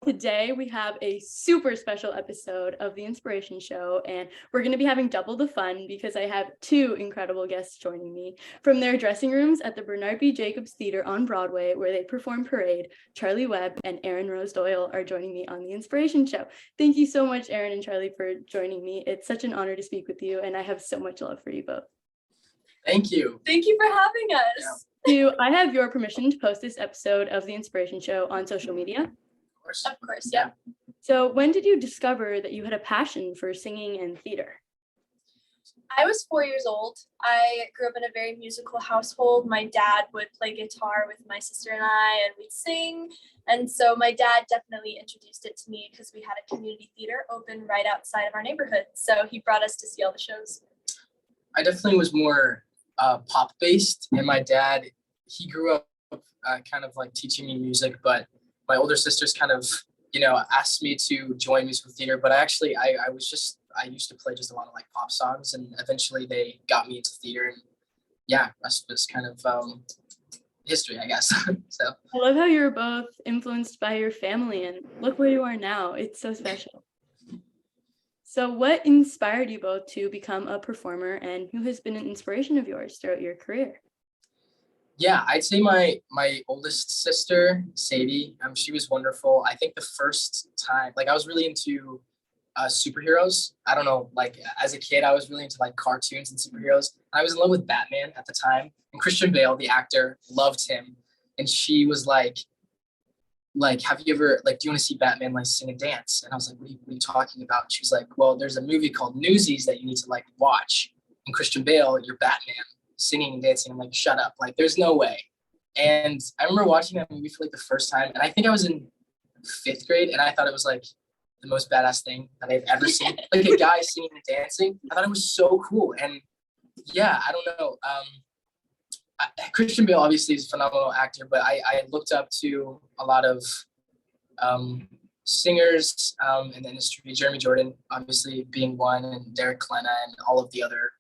Today we have a super special episode of The Inspiration Show, and we're going to be having double the fun because I have two incredible guests joining me. From their dressing rooms at the Bernard B. Jacobs Theater on Broadway, where they perform Parade, Charlie Webb and Erin Rose Doyle are joining me on The Inspiration Show. Thank you so much, Erin and Charlie, for joining me. It's such an honor to speak with you, and I have so much love for you both. Thank you. Thank you for having us. I have your permission to post this episode of The Inspiration Show on social media? Of course, yeah. So when did you discover that you had a passion for singing and theater? I was 4 years old. I grew up in a very musical household. My dad would play guitar with my sister and I, and we'd sing. And so my dad definitely introduced it to me because we had a community theater open right outside of our neighborhood. So he brought us to see all the shows. I definitely was more pop-based, and my dad, he grew up kind of like teaching me music, but my older sisters kind of, asked me to join musical theater, but I used to play just a lot of like pop songs, and eventually they got me into theater, and yeah, that's kind of history, I guess. So I love how you're both influenced by your family, and look where you are now. It's so special. So what inspired you both to become a performer, and who has been an inspiration of yours throughout your career? yeah, I'd say my oldest sister, Sadie, she was wonderful. I think the first time, like I was really into superheroes. I don't know, like as a kid, I was really into like cartoons and superheroes. I was in love with Batman at the time, and Christian Bale, the actor, loved him. And she was like, have you ever, like, do you want to see Batman like sing and dance? And I was like, what are you talking about? And she was like, well, there's a movie called Newsies that you need to like watch. And Christian Bale, you're Batman, singing and dancing. I'm like, shut up, like there's no way. And I remember watching that movie for like the first time, and I think I was in 5th grade, and I thought it was like the most badass thing that I've ever seen. Like a guy singing and dancing. I thought it was so cool. And yeah, I don't know. Christian Bale obviously is a phenomenal actor, but I looked up to a lot of singers in the industry. Jeremy Jordan, obviously being one, and Derek Klena, and all of the other,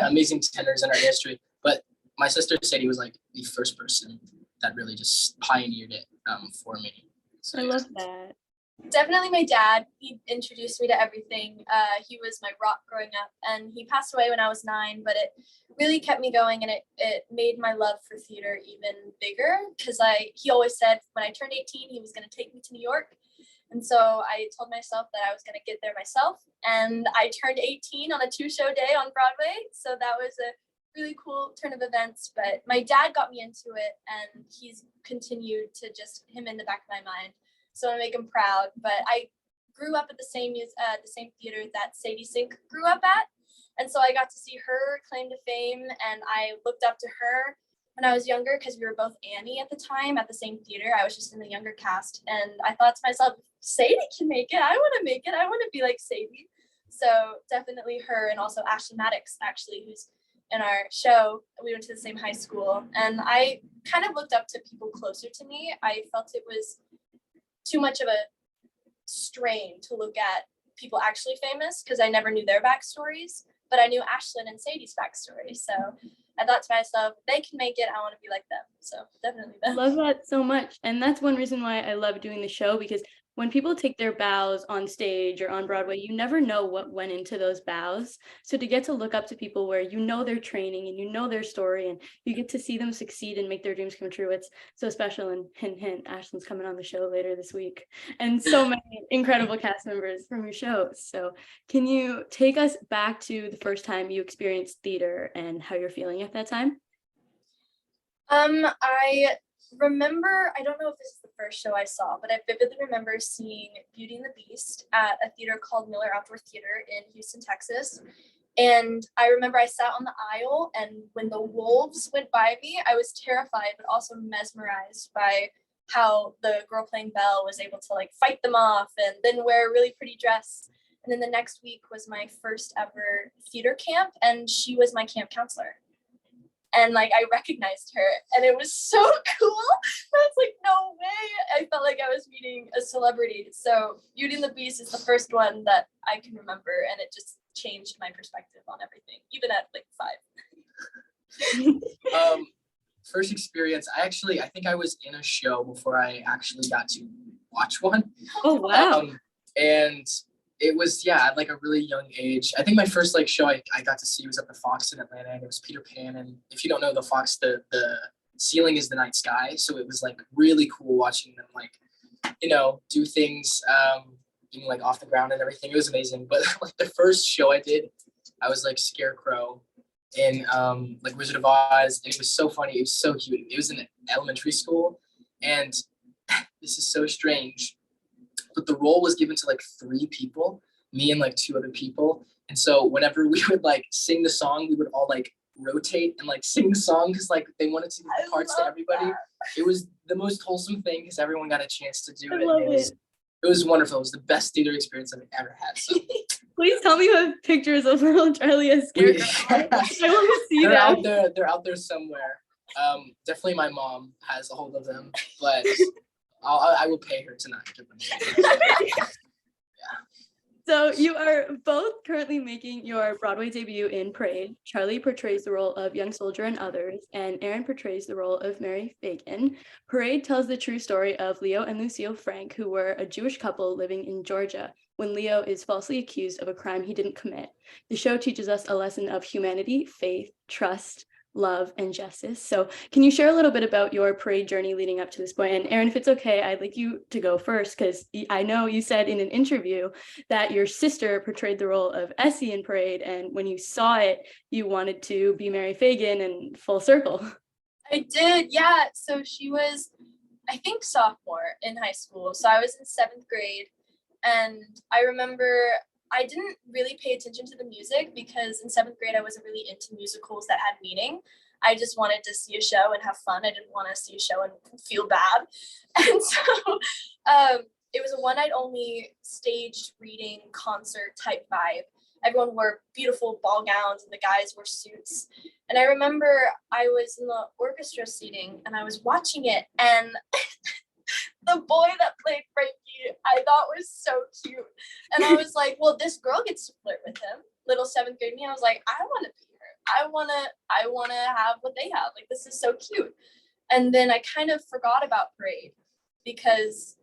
amazing tenors in our industry. But my sister said he was like the first person that really just pioneered it for me. So, I love that. Definitely my dad. He introduced me to everything. He was my rock growing up, and he passed away when I was 9, but it really kept me going, and it made my love for theater even bigger because he always said when I turned 18, he was going to take me to New York. And so I told myself that I was going to get there myself, and I turned 18 on a 2-show day on Broadway. So that was a really cool turn of events, but my dad got me into it, and he's continued to just him in the back of my mind. So I want to make him proud. But I grew up at the same theater that Sadie Sink grew up at. And so I got to see her claim to fame, and I looked up to her when I was younger because we were both Annie at the time at the same theater. I was just in the younger cast. And I thought to myself, Sadie can make it. I want to make it. I want to be like Sadie. So definitely her, and also Ashton Maddox, actually, who's in our show. We went to the same high school. And I kind of looked up to people closer to me. I felt it was too much of a strain to look at people actually famous because I never knew their backstories, but I knew Ashlyn and Sadie's backstory. So I thought to myself, they can make it. I want to be like them. So definitely them. I love that so much. And that's one reason why I love doing the show, because when people take their bows on stage or on Broadway, you never know what went into those bows. So to get to look up to people where you know their training and you know their story, and you get to see them succeed and make their dreams come true, it's so special. And hint, hint, Ashlyn's coming on the show later this week. And so many incredible cast members from your shows. So can you take us back to the first time you experienced theater and how you're feeling at that time? I remember, I don't know if this is the first show I saw, but I vividly remember seeing Beauty and the Beast at a theater called Miller Outdoor Theater in Houston, Texas. And I remember I sat on the aisle, and when the wolves went by me, I was terrified, but also mesmerized by how the girl playing Belle was able to like fight them off and then wear a really pretty dress. And then the next week was my first ever theater camp, and she was my camp counselor. And like I recognized her, and it was so cool. I was like, no way. I felt like I was meeting a celebrity. So Beauty and the Beast is the first one that I can remember, and it just changed my perspective on everything, even at like 5. first experience, I think I was in a show before I actually got to watch one. Oh, wow. And it was, yeah, at like a really young age. I think my first like show I got to see was at the Fox in Atlanta, and it was Peter Pan. And if you don't know the Fox, the ceiling is the night sky. So it was like really cool watching them like, do things, being like off the ground and everything. It was amazing. But like the first show I did, I was like Scarecrow in like Wizard of Oz, and it was so funny. It was so cute. It was in elementary school, and this is so strange, but the role was given to like 3 people, me and like 2 other people. And so whenever we would like sing the song, we would all like rotate and like sing the song because like they wanted to give parts to everybody. That. It was the most wholesome thing because everyone got a chance to do it. It was wonderful. It was the best theater experience I've ever had. So please tell me you have pictures of little Charlie as Scarecrow. I want to see them. Out there. They're out there somewhere. Definitely my mom has a hold of them, but I will pay her tonight. So you are both currently making your Broadway debut in Parade. Charlie portrays the role of young soldier and others, and Erin portrays the role of Mary Phagan. Parade tells the true story of Leo and Lucille Frank, who were a Jewish couple living in Georgia when Leo is falsely accused of a crime he didn't commit. The show teaches us a lesson of humanity, faith, trust, love, and justice. So can you share a little bit about your Parade journey leading up to this point? And Erin, if it's okay, I'd like you to go first, because I know you said in an interview that your sister portrayed the role of Essie in Parade, and when you saw it, you wanted to be Mary Phagan and full circle. I did, yeah. So she was, I think, sophomore in high school. So I was in 7th grade, and I remember I didn't really pay attention to the music because in 7th grade, I wasn't really into musicals that had meaning. I just wanted to see a show and have fun. I didn't want to see a show and feel bad. And so it was a one-night only staged reading concert type vibe. Everyone wore beautiful ball gowns and the guys wore suits. And I remember I was in the orchestra seating and I was watching it, and the boy that played Frankie, I thought was so cute. And I was like, well, this girl gets to flirt with him. Little 7th grade me. I was like, I want to be her. I want to have what they have. Like, this is so cute. And then I kind of forgot about Parade because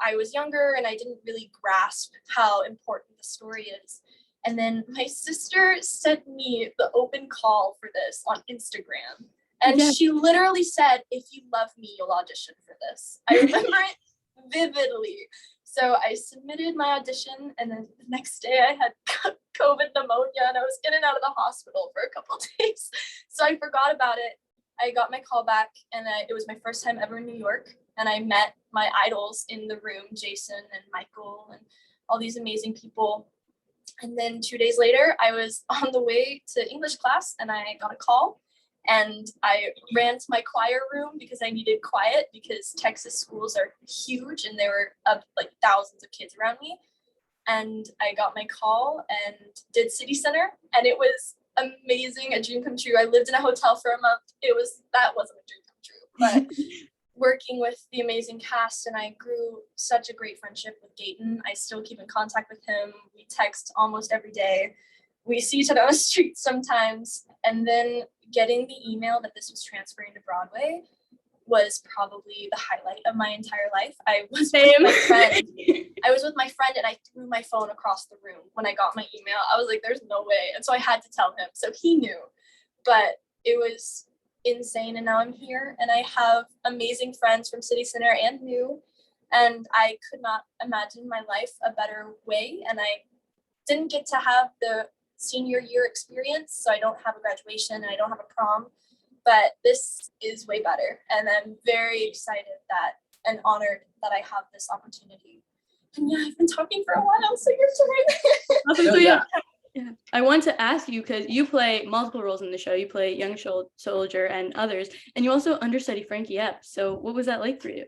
I was younger and I didn't really grasp how important the story is. And then my sister sent me the open call for this on Instagram. And she literally said, if you love me, you'll audition for this. I remember it vividly. So I submitted my audition, and then the next day I had COVID pneumonia and I was in and out of the hospital for a couple of days. So I forgot about it. I got my call back, and it was my first time ever in New York. And I met my idols in the room, Jason and Michael and all these amazing people. And then 2 days later, I was on the way to English class and I got a call. And I ran to my choir room because I needed quiet because Texas schools are huge and there were like thousands of kids around me. And I got my call and did City Center, and it was amazing, a dream come true. I lived in a hotel for a month. That wasn't a dream come true, but working with the amazing cast, and I grew such a great friendship with Gaten. I still keep in contact with him. We text almost every day. We see each other on the street sometimes. And then getting the email that this was transferring to Broadway was probably the highlight of my entire life. I was with my friend and I threw my phone across the room when I got my email. I was like, there's no way. And so I had to tell him. So he knew. But it was insane. And now I'm here and I have amazing friends from City Center and new. And I could not imagine my life a better way. And I didn't get to have the senior year experience, so I don't have a graduation and I don't have a prom, but this is way better, and I'm very excited and honored that I have this opportunity. And yeah, I've been talking for a while, so you're sorry. Yeah. I want to ask you, because you play multiple roles in the show. You play young soldier and others, and you also understudy Frankie Epps. So what was that like for you?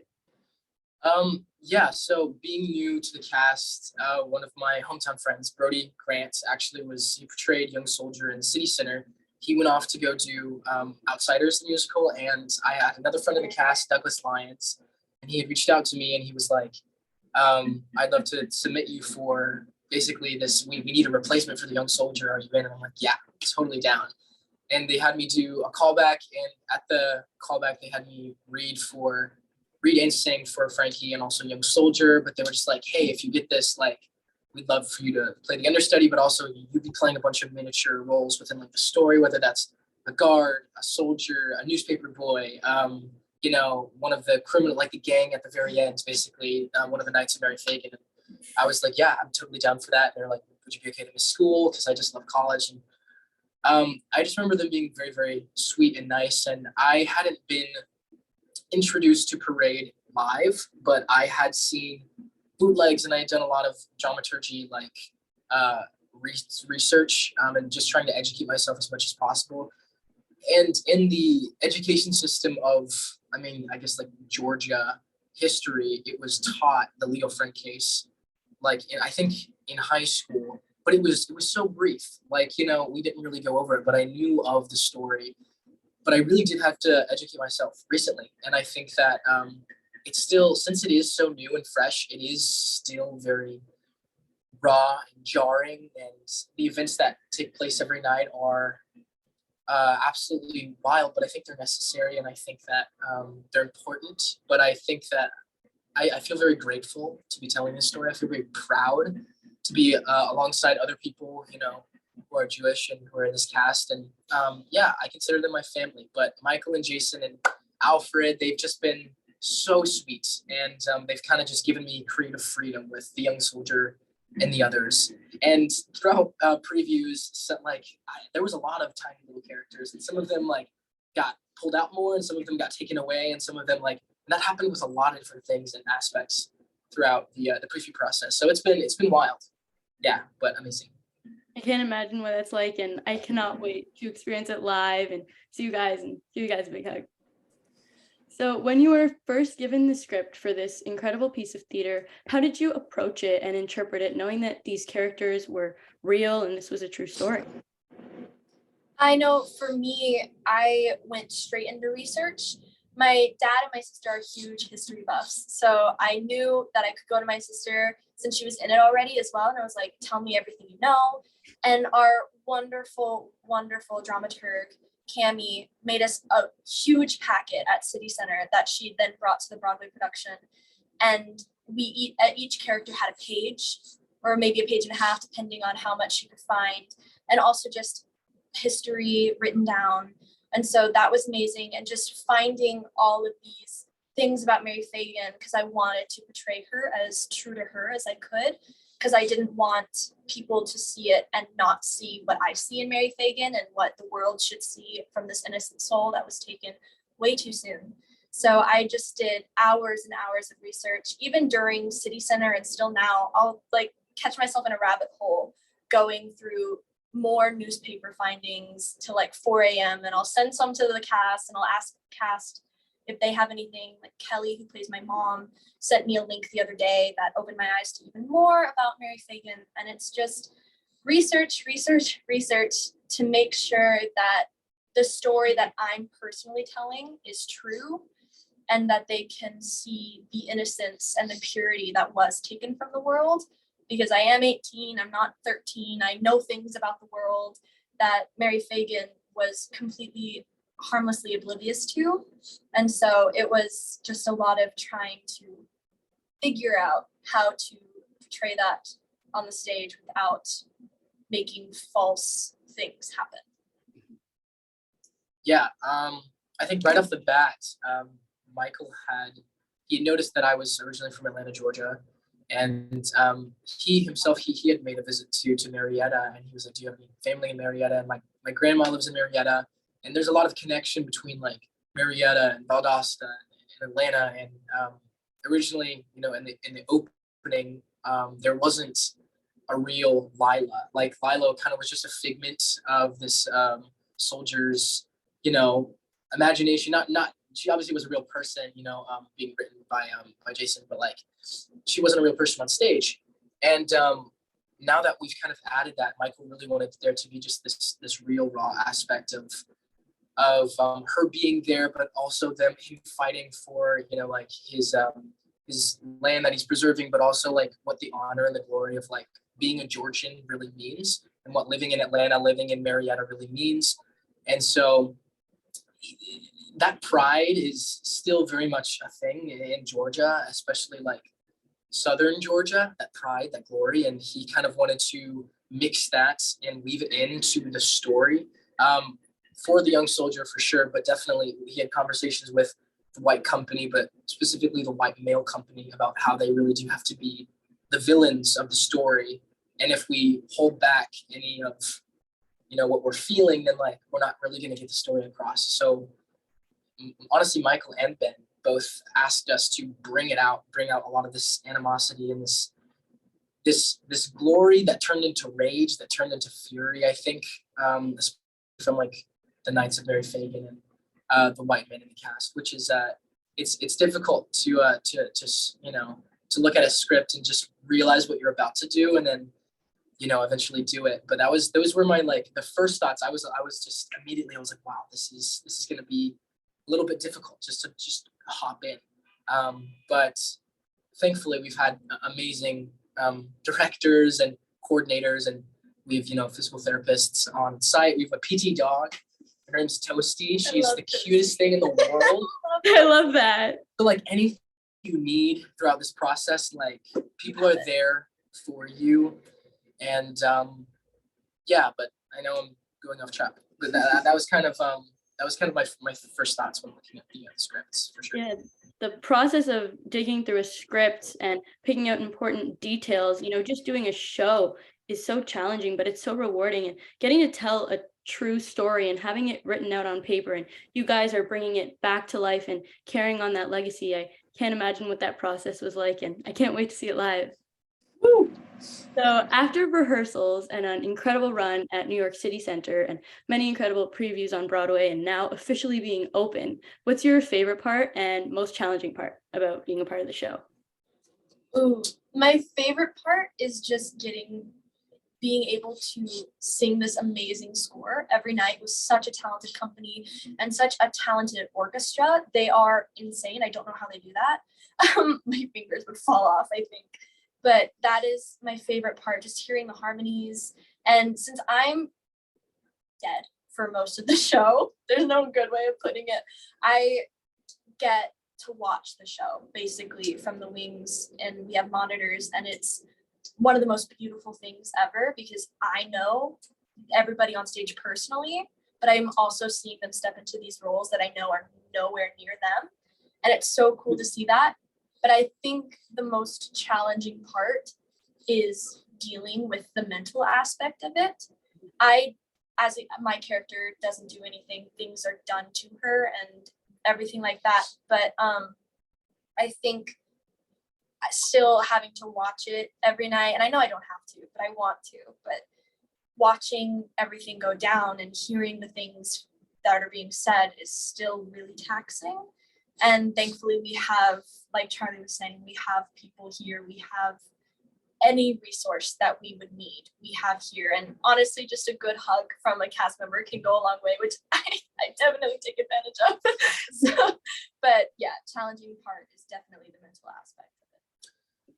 So being new to the cast, one of my hometown friends, Brody Grant, he portrayed young soldier in City Center. He went off to go do Outsiders, the musical, and I had another friend in the cast, Douglas Lyons, and he had reached out to me and he was like, I'd love to submit you for basically this, we need a replacement for the young soldier, are you in? And I'm like, yeah, totally down. and they had me do a callback, and at the callback they had me read and sing for Frankie and also Young Soldier, but they were just like, hey, if you get this, like, we'd love for you to play the understudy, but also you'd be playing a bunch of miniature roles within like the story, whether that's a guard, a soldier, a newspaper boy, one of the criminal, like the gang at the very end, basically, one of the Knights of Mary Phagan. And I was like, yeah, I'm totally down for that. And they're like, would you be okay to miss school? Because I just love college. And I just remember them being very, very sweet and nice. And I hadn't been introduced to Parade live, but I had seen bootlegs, and I had done a lot of dramaturgy, like research, and just trying to educate myself as much as possible. And in the education system of, I guess like Georgia history, it was taught the Leo Frank case, like I think in high school, but it was so brief. Like, we didn't really go over it, but I knew of the story. But I really did have to educate myself recently. And I think that it's still, since it is so new and fresh, it is still very raw and jarring. And the events that take place every night are absolutely wild, but I think they're necessary. And I think that they're important. But I think that I feel very grateful to be telling this story. I feel very proud to be alongside other people, who are Jewish and who are in this cast. And I consider them my family. But Michael and Jason and Alfred, they've just been so sweet. And they've kind of just given me creative freedom with the Young Soldier and the others. And throughout previews, there was a lot of tiny little characters, and some of them like got pulled out more, and some of them got taken away, and some of them and that happened with a lot of different things and aspects throughout the preview process. So it's been wild. Yeah, but amazing. I can't imagine what that's like, and I cannot wait to experience it live and see you guys and give you guys a big hug. So when you were first given the script for this incredible piece of theater, how did you approach it and interpret it, knowing that these characters were real and this was a true story? I know for me, I went straight into research. My dad and my sister are huge history buffs. So I knew that I could go to my sister since she was in it already as well. And I was like, tell me everything you know. And our wonderful, wonderful dramaturg, Cami, made us a huge packet at City Center that she then brought to the Broadway production. And each character had a page, or maybe a page and a half, depending on how much she could find. And also just history written down. And so that was amazing. And just finding all of these things about Mary Phagan, because I wanted to portray her as true to her as I could, because I didn't want people to see it and not see what I see in Mary Phagan and what the world should see from this innocent soul that was taken way too soon. So I just did hours and hours of research, even during City Center, and still now I'll catch myself in a rabbit hole going through more newspaper findings to 4 a.m. and I'll send some to the cast and I'll ask the cast if they have anything. Like Kelly, who plays my mom, sent me a link the other day that opened my eyes to even more about Mary Phagan. And it's just research to make sure that the story that I'm personally telling is true, and that they can see the innocence and the purity that was taken from the world. Because I am 18, I'm not 13. I know things about the world that Mary Phagan was completely harmlessly oblivious to. And so it was just a lot of trying to figure out how to portray that on the stage without making false things happen. Yeah, I think right off the bat, Michael he noticed that I was originally from Atlanta, Georgia. And he himself, he had made a visit to Marietta, and he was like, do you have any family in Marietta? And my grandma lives in Marietta, and there's a lot of connection between Marietta and Valdosta and Atlanta. And originally, in the opening, there wasn't a real Lila. Lila kind of was just a figment of this soldier's, imagination. Not she obviously was a real person, being written by Jason, but she wasn't a real person on stage. And now that we've kind of added that, Michael really wanted there to be just this real raw aspect of her being there, but also him fighting for his land that he's preserving, but also what the honor and the glory of being a Georgian really means, and what living in Atlanta, living in Marietta really means. And so that pride is still very much a thing in Georgia, especially like Southern Georgia, that pride, that glory. And he kind of wanted to mix that and weave it into the story, for the young soldier for sure, but definitely he had conversations with the white company, but specifically the white male company, about how they really do have to be the villains of the story. And if we hold back any of, what we're feeling, then like we're not really going to get the story across. So honestly, Michael and Ben both asked us to bring out a lot of this animosity and this glory that turned into rage, that turned into fury. I think, from like the Knights of Mary Phagan and the white men in the cast, which is it's difficult to look at a script and just realize what you're about to do, and then eventually do it. But those were my, like, the first thoughts. I was just immediately, I was like, wow, this is going to be a little bit difficult just to hop in. But thankfully we've had amazing directors and coordinators, and we have physical therapists on site. We have a PT dog. Her name's Toasty. She's the cutest thing in the world. I love that. So like anything you need throughout this process, like people are there for you. And but I know I'm going off track, but that was kind of my first thoughts when looking at the scripts, for sure. Yeah, the process of digging through a script and picking out important details, just doing a show is so challenging, but it's so rewarding. And getting to tell a true story and having it written out on paper, and you guys are bringing it back to life and carrying on that legacy. I can't imagine what that process was like, and I can't wait to see it live. Woo! So after rehearsals and an incredible run at New York City Center and many incredible previews on Broadway and now officially being open, what's your favorite part and most challenging part about being a part of the show? Ooh, my favorite part is just being able to sing this amazing score every night with such a talented company and such a talented orchestra. They are insane. I don't know how they do that. My fingers would fall off, I think. But that is my favorite part, just hearing the harmonies. And since I'm dead for most of the show, there's no good way of putting it, I get to watch the show basically from the wings, and we have monitors, and it's one of the most beautiful things ever, because I know everybody on stage personally, but I'm also seeing them step into these roles that I know are nowhere near them. And it's so cool to see that. But I think the most challenging part is dealing with the mental aspect of it. My character doesn't do anything, things are done to her and everything like that. But I think still having to watch it every night, and I know I don't have to, but I want to, but watching everything go down and hearing the things that are being said is still really taxing. And thankfully we have, like Charlie was saying, we have people here, we have any resource that we would need, we have here. And honestly, just a good hug from a cast member can go a long way, which I definitely take advantage of. So, but yeah, challenging part is definitely the mental aspect of it.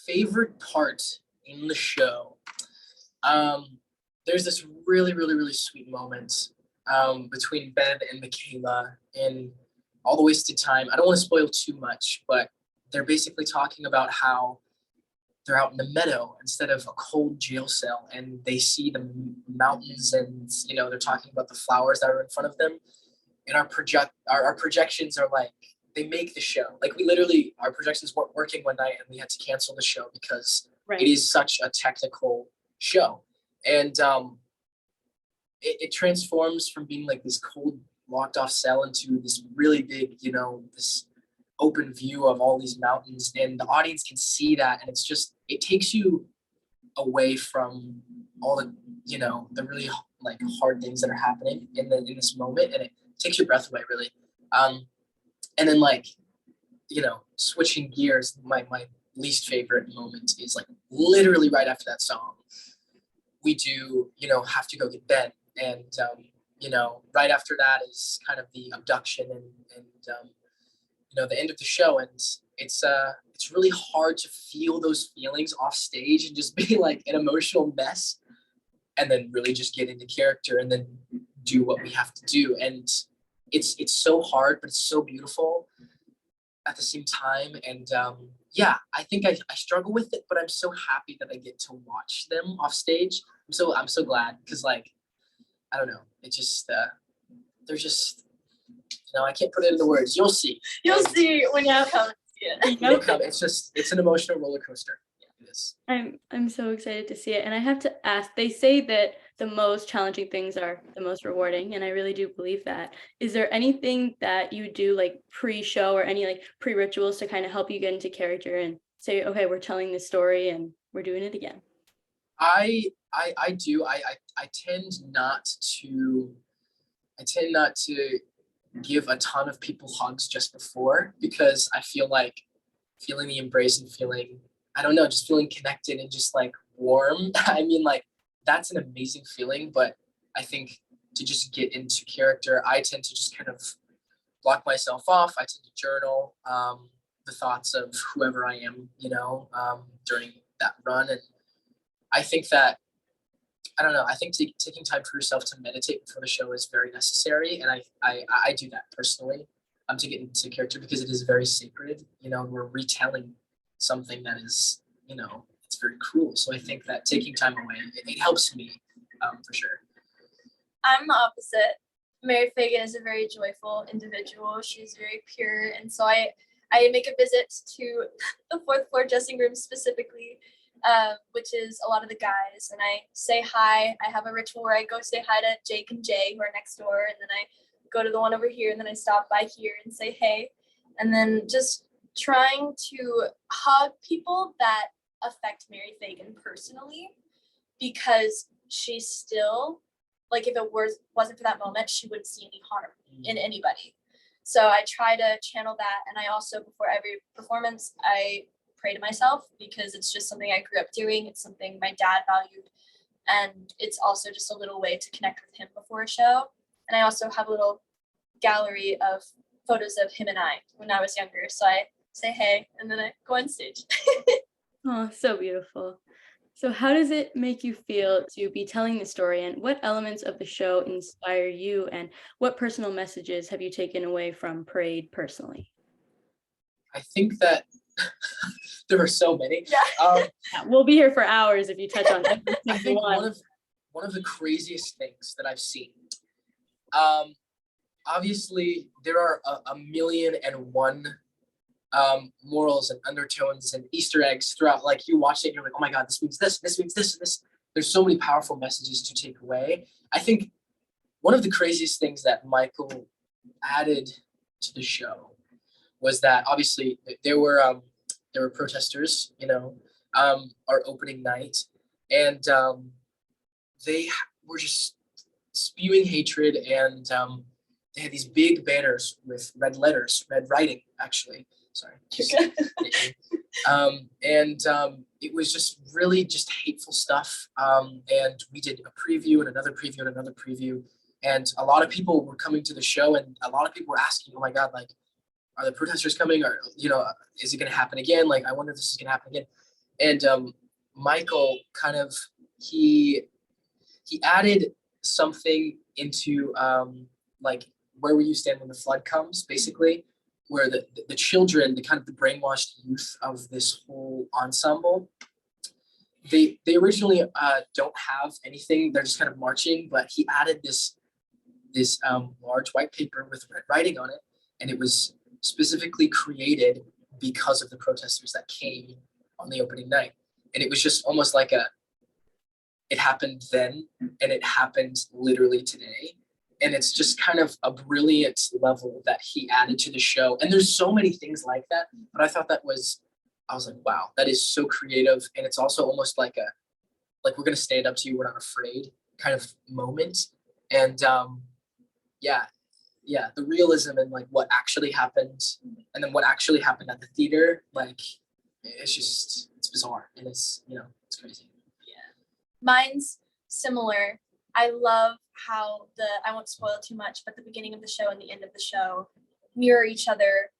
Favorite part in the show. There's this really, really, really sweet moment between Ben and Michaela in All the Wasted Time. I don't want to spoil too much, but they're basically talking about how they're out in the meadow instead of a cold jail cell, and they see the mountains, and they're talking about the flowers that are in front of them. And our projections are like, they make the show. Like, we literally, our projections weren't working one night and we had to cancel the show because it is such a technical show. And it transforms from being like this cold, locked off cell into this really big, this open view of all these mountains, and the audience can see that. And it's just, it takes you away from all the, the really like hard things that are happening in this moment, and it takes your breath away, really. And then, like, switching gears, my least favorite moment is like literally right after that song, we do, Have to Go Get Ben. And, right after that is kind of the abduction and the end of the show. And it's really hard to feel those feelings off stage and just be like an emotional mess, and then really just get into character. And then do what we have to do. And it's so hard, but it's so beautiful at the same time. And yeah, I think I struggle with it, but I'm so happy that I get to watch them off stage. I'm so glad, because like, I don't know, it just they're just, I can't put it into words. You'll see. You'll see when you come and see it. You'll come. It's an emotional roller coaster. Yeah, it is. I'm so excited to see it. And I have to ask, they say that the most challenging things are the most rewarding, and I really do believe that. Is there anything that you do like pre-show or any like pre-rituals to kind of help you get into character and say, okay, we're telling this story and we're doing it again? I do. I tend not to give a ton of people hugs just before, because I feel like feeling the embrace and feeling, I don't know, just feeling connected and just like warm. I mean, like, that's an amazing feeling, but I think to just get into character, I tend to just kind of block myself off. I tend to journal the thoughts of whoever I am, during that run. And I think that, I don't know, I think taking time for yourself to meditate before the show is very necessary. And I do that personally to get into character, because it is very sacred. We're retelling something that is, it's very cruel. So I think that taking time away, it helps me for sure. I'm the opposite. Mary Phagan is a very joyful individual. She's very pure. And so I make a visit to the fourth floor dressing room specifically, which is a lot of the guys. And I say hi. I have a ritual where I go say hi to Jake and Jay, who are next door. And then I go to the one over here, and then I stop by here and say hey. And then just trying to hug people that affect Mary Phagan personally, because she's still, like, if it wasn't for that moment, she wouldn't see any harm in anybody. So I try to channel that. And I also, before every performance, I pray to myself, because it's just something I grew up doing. It's something my dad valued. And it's also just a little way to connect with him before a show. And I also have a little gallery of photos of him and I when I was younger. So I say hey, and then I go on stage. Oh, so beautiful. So how does it make you feel to be telling the story, and what elements of the show inspire you, and what personal messages have you taken away from Parade personally? I think that there are so many. Yeah. Yeah, we'll be here for hours if you touch on every I single think one. one of the craziest things that I've seen. Obviously, there are a million and one morals and undertones and Easter eggs throughout. Like, you watch it and you're like, oh my God, this means this means this, and this. There's so many powerful messages to take away. I think one of the craziest things that Michael added to the show was that obviously there were protesters, our opening night, and they were just spewing hatred, and they had these big banners with red letters, red writing, actually. Sorry. It was just really just hateful stuff. And we did a preview and another preview and another preview. And a lot of people were coming to the show, and a lot of people were asking, oh my God, like, are the protesters coming? Or, is it going to happen again? Like, I wonder if this is going to happen again. And Michael kind of, he added something into like, where will you stand when the flood comes, basically, where the children, the kind of the brainwashed youth of this whole ensemble, they originally don't have anything. They're just kind of marching, but he added this large white paper with red writing on it, and it was specifically created because of the protesters that came on the opening night. And it was just almost like it happened then, and it happened literally today. And it's just kind of a brilliant level that he added to the show. And there's so many things like that, but I thought I was like, wow, that is so creative. And it's also almost like we're going to stand up to you, we're not afraid kind of moment. And yeah, the realism and like what actually happened, and then what actually happened at the theater, like, it's bizarre, and it's crazy. Yeah. Mine's similar. I love how I won't spoil too much, but the beginning of the show and the end of the show mirror each other,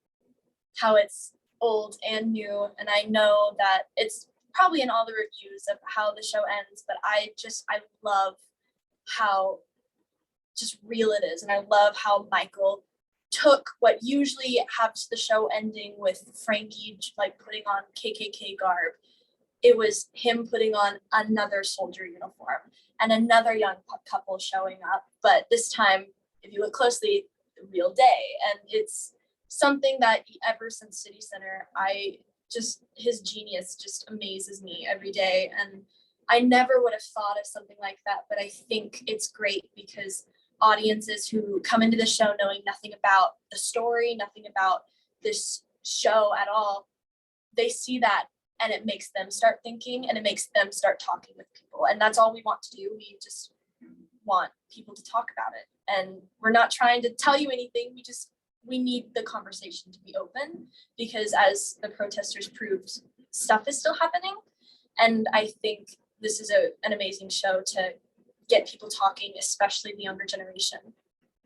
how it's old and new. And I know that it's probably in all the reviews of how the show ends, but I love how just real it is. And I love how Michael took what usually has the show ending with Frankie like putting on KKK garb. It was him putting on another soldier uniform and another young couple showing up. But this time, if you look closely, the real day. And it's something that ever since City Center, his genius just amazes me every day. And I never would have thought of something like that, but I think it's great because audiences who come into the show knowing nothing about the story, nothing about this show at all, they see that and it makes them start thinking and it makes them start talking with people. And that's all we want to do. We just want people to talk about it. And we're not trying to tell you anything. We need the conversation to be open because as the protesters proved, stuff is still happening. And I think this is an amazing show to get people talking, especially the younger generation,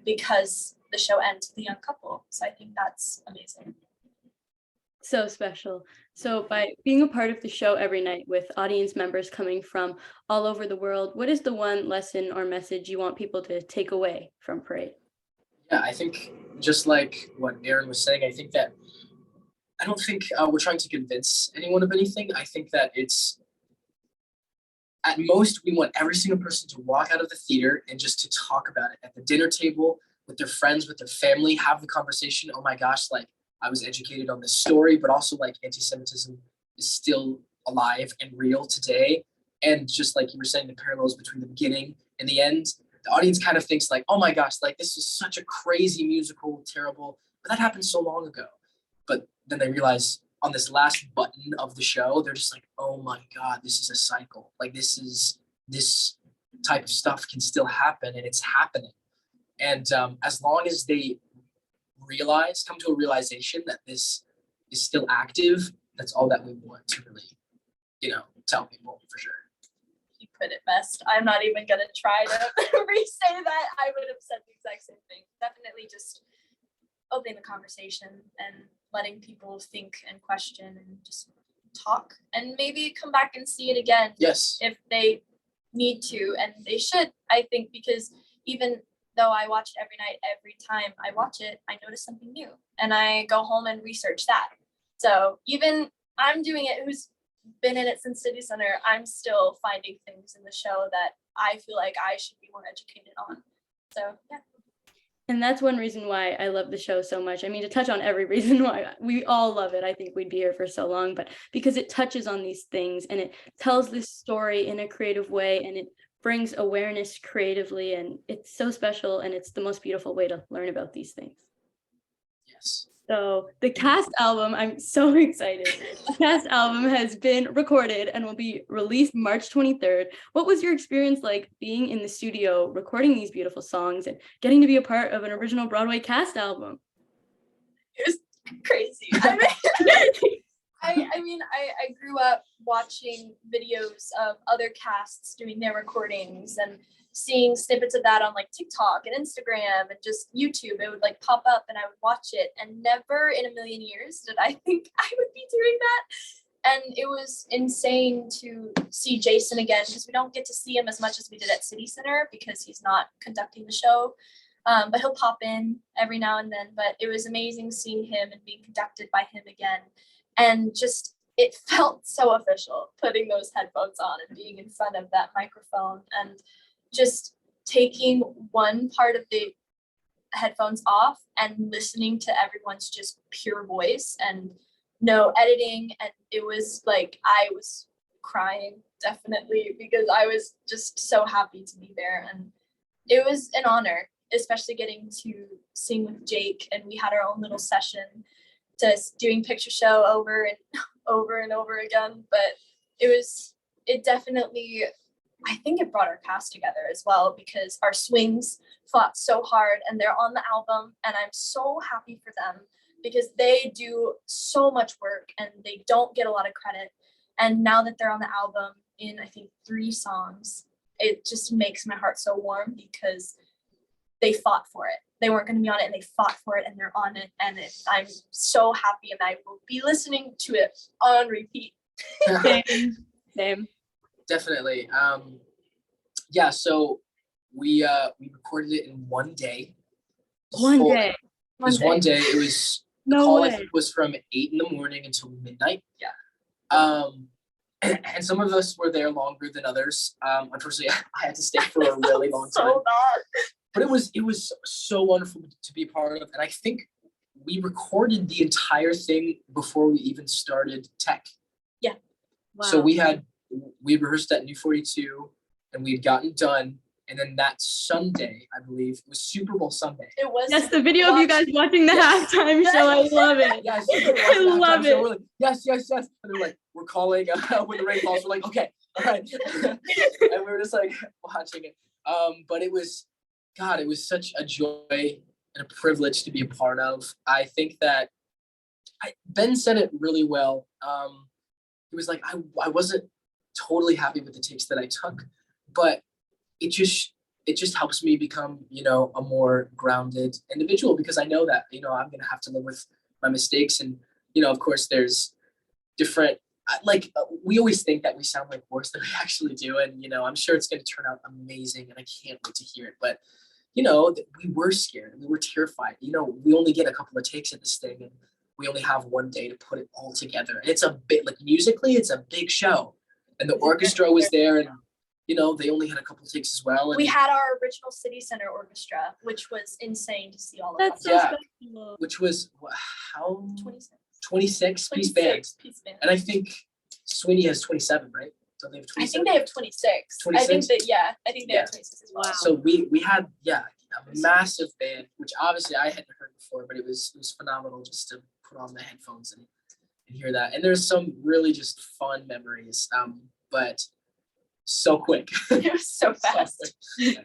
because the show ends with a young couple. So I think that's amazing. So special. So by being a part of the show every night with audience members coming from all over the world, what is the one lesson or message you want people to take away from Parade? Yeah, I think just like what Erin was saying, I don't think we're trying to convince anyone of anything. I think that it's, at most, we want every single person to walk out of the theater and just to talk about it at the dinner table with their friends, with their family, have the conversation. Oh my gosh, like I was educated on this story, but also like anti-Semitism is still alive and real today. And just like you were saying, the parallels between the beginning and the end, the audience kind of thinks like, oh my gosh, like this is such a crazy musical, terrible, but that happened so long ago. But then they realize on this last button of the show, they're just like, oh my God, this is a cycle. Like this type of stuff can still happen and it's happening. And as long as they come to a realization that this is still active, that's all that we want to really, tell people for sure. You put it best. I'm not even going to try to re-say that. I would have said the exact same thing. Definitely just opening the conversation and letting people think and question and just talk and maybe come back and see it again. Yes. If they need to, and they should, I think, because even though I watch it every night, every time I watch it, I notice something new and I go home and research that. So even I'm doing it, who's been in it since City Center, I'm still finding things in the show that I feel like I should be more educated on. So, yeah. And that's one reason why I love the show so much. I mean, to touch on every reason why we all love it, I think we'd be here for so long, but because it touches on these things and it tells this story in a creative way and it brings awareness creatively, and it's so special and it's the most beautiful way to learn about these things. Yes. So the cast album, I'm so excited. The cast album has been recorded and will be released March 23rd. What was your experience like being in the studio, recording these beautiful songs and getting to be a part of an original Broadway cast album? It was crazy. I grew up watching videos of other casts doing their recordings and seeing snippets of that on like TikTok and Instagram and just YouTube. It would like pop up and I would watch it, and never in a million years did I think I would be doing that. And it was insane to see Jason again, because we don't get to see him as much as we did at City Center because he's not conducting the show. But he'll pop in every now and then. But it was amazing seeing him and being conducted by him again. And just, it felt so official putting those headphones on and being in front of that microphone and just taking one part of the headphones off and listening to everyone's just pure voice and no editing. And it was like, I was crying definitely because I was just so happy to be there. And it was an honor, especially getting to sing with Jake. And we had our own little session, just doing picture show over and over again. But it definitely, I think it brought our cast together as well, because our swings fought so hard and they're on the album, and I'm so happy for them because they do so much work and they don't get a lot of credit. And now that they're on the album in, I think, 3 songs, it just makes my heart so warm because they fought for it. They weren't going to be on it and they fought for it and they're on it. And I'm so happy, and I will be listening to it on repeat. Same. Definitely. Yeah, so we recorded it in one day. One day. It was one day. It was the No call I way. think was from 8 a.m. until midnight. Yeah. And some of us were there longer than others. Unfortunately, I had to stay for a really long time. So bad. But it was so wonderful to be a part of. And I think we recorded the entire thing before we even started tech. Yeah. Wow. So we rehearsed at New 42 and we had gotten done. And then that Sunday, I believe, it was Super Bowl Sunday. It was. Yes, the video of you guys watching the halftime show. I love it. Yes, I love it. We're like, yes. And they're like, we're calling when the rain falls. We're like, okay, all right. And we were just like watching it. But it was such a joy and a privilege to be a part of. I think that Ben said it really well. He was like, I wasn't totally happy with the takes that I took, but it just helps me become, a more grounded individual, because I know that, I'm going to have to live with my mistakes. And, of course there's different, we always think that we sound like worse than we actually do. And, I'm sure it's going to turn out amazing and I can't wait to hear it. But, we were scared and we were terrified. We only get a couple of takes at this thing and we only have one day to put it all together. And it's a bit musically, it's a big show. And the orchestra was there and, they only had a couple takes as well. And We had our original City Center Orchestra, which was insane to see all of That's so Yeah. special. which was how 26. 26 piece bands. Piece band. And I think Sweeney has 27, right? So they have 27. I think they have 26. 26? I think they have 26 as well. Wow. So we had a massive band, which obviously I hadn't heard before, but it was phenomenal just to put on the headphones and hear that. And there's some really just fun memories. But so quick. It was so fast. quick.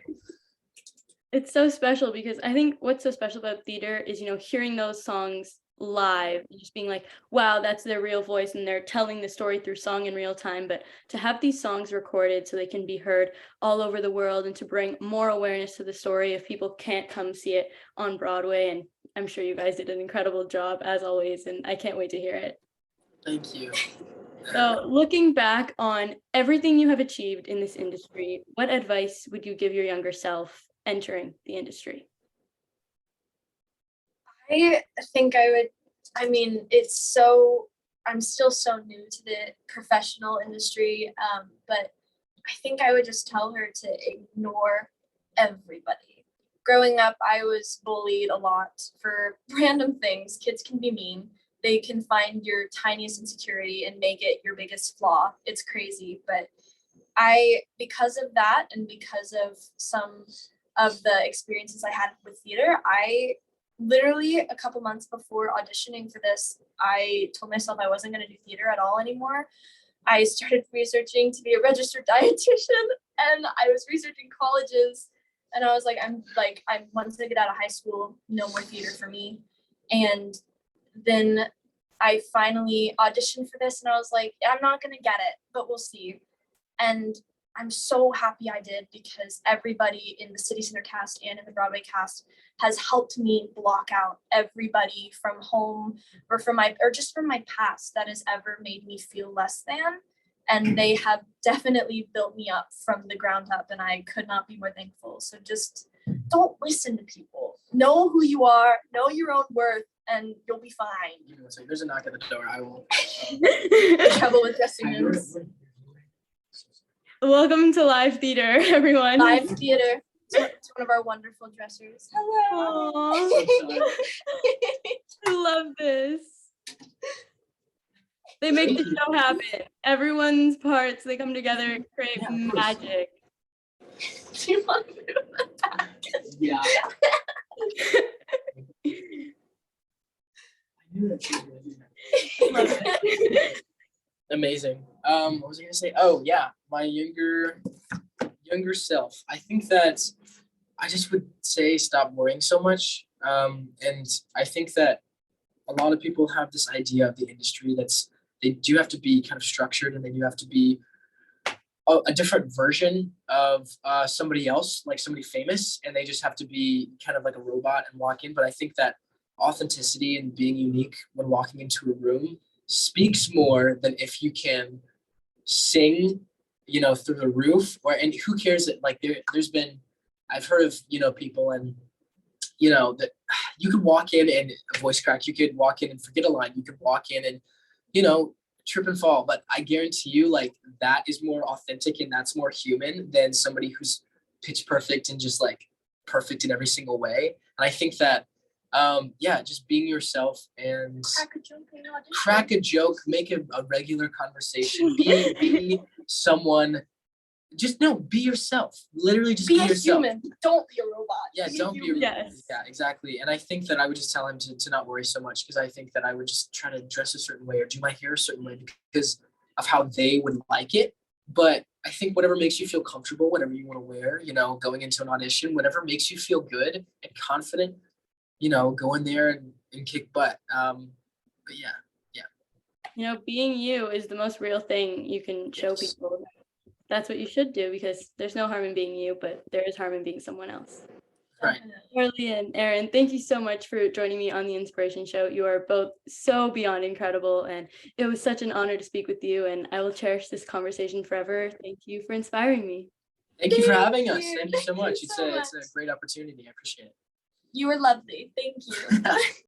It's so special because I think what's so special about theater is, hearing those songs live and just being like, wow, that's their real voice and they're telling the story through song in real time. But to have these songs recorded so they can be heard all over the world and to bring more awareness to the story if people can't come see it on Broadway. And I'm sure you guys did an incredible job as always, and I can't wait to hear it. Thank you. So looking back on everything you have achieved in this industry, what advice would you give your younger self entering the industry? I think I'm still so new to the professional industry, but I think I would just tell her to ignore everybody. Growing up, I was bullied a lot for random things. Kids can be mean. They can find your tiniest insecurity and make it your biggest flaw. It's crazy, but because of that and because of some of the experiences I had with theater, I literally a couple months before auditioning for this, I told myself I wasn't going to do theater at all anymore. I started researching to be a registered dietitian, and I was researching colleges, and I was like, once I get out of high school, no more theater for me. And then I finally auditioned for this and I was like, I'm not going to get it, but we'll see. And I'm so happy I did, because everybody in the City Center cast and in the Broadway cast has helped me block out everybody from home or from my past that has ever made me feel less than. And they have definitely built me up from the ground up, and I could not be more thankful. So just don't listen to people. Know who you are, know your own worth, and you'll be fine. It's like, there's a knock at the door. I will. Trouble with dressing rooms. Welcome to live theater, everyone. Live theater. To one of our wonderful dressers. Hello. Aww, I love this. They make the show happen. Everyone's parts, they come together, create magic. Do you want to move it back? Yeah. Amazing. What was I gonna say? Oh yeah, my younger self. I think that I just would say stop worrying so much. And I think that a lot of people have this idea of the industry they do have to be kind of structured, and they do have to be a different version of somebody else, like somebody famous, and they just have to be kind of like a robot and walk in. But I think that authenticity and being unique when walking into a room speaks more than if you can sing, through the roof, and who cares that there's been I've heard of, people and, that you could walk in and a voice crack, you could walk in and forget a line, you could walk in and, trip and fall. But I guarantee you, like, that is more authentic and that's more human than somebody who's pitch perfect and just like perfect in every single way. And I think that, just being yourself and crack a joke, make a regular conversation, be someone, be yourself. Literally just be a yourself. human. Don't be a robot. Yeah, don't be a robot. Yes. Yeah, exactly. And I think that I would just tell him to not worry so much, because I think that I would just try to dress a certain way or do my hair a certain way because of how they would like it. But I think whatever makes you feel comfortable, whatever you want to wear, going into an audition, whatever makes you feel good and confident, go in there and kick butt. But yeah. Being you is the most real thing you can show people. That's what you should do, because there's no harm in being you, but there is harm in being someone else. Right. Charlie and Erin, thank you so much for joining me on the Inspiration Show. You are both so beyond incredible, and it was such an honor to speak with you, and I will cherish this conversation forever. Thank you for inspiring me. Thank you for having us. Thank you so much. It's a great opportunity. I appreciate it. You were lovely. Thank you.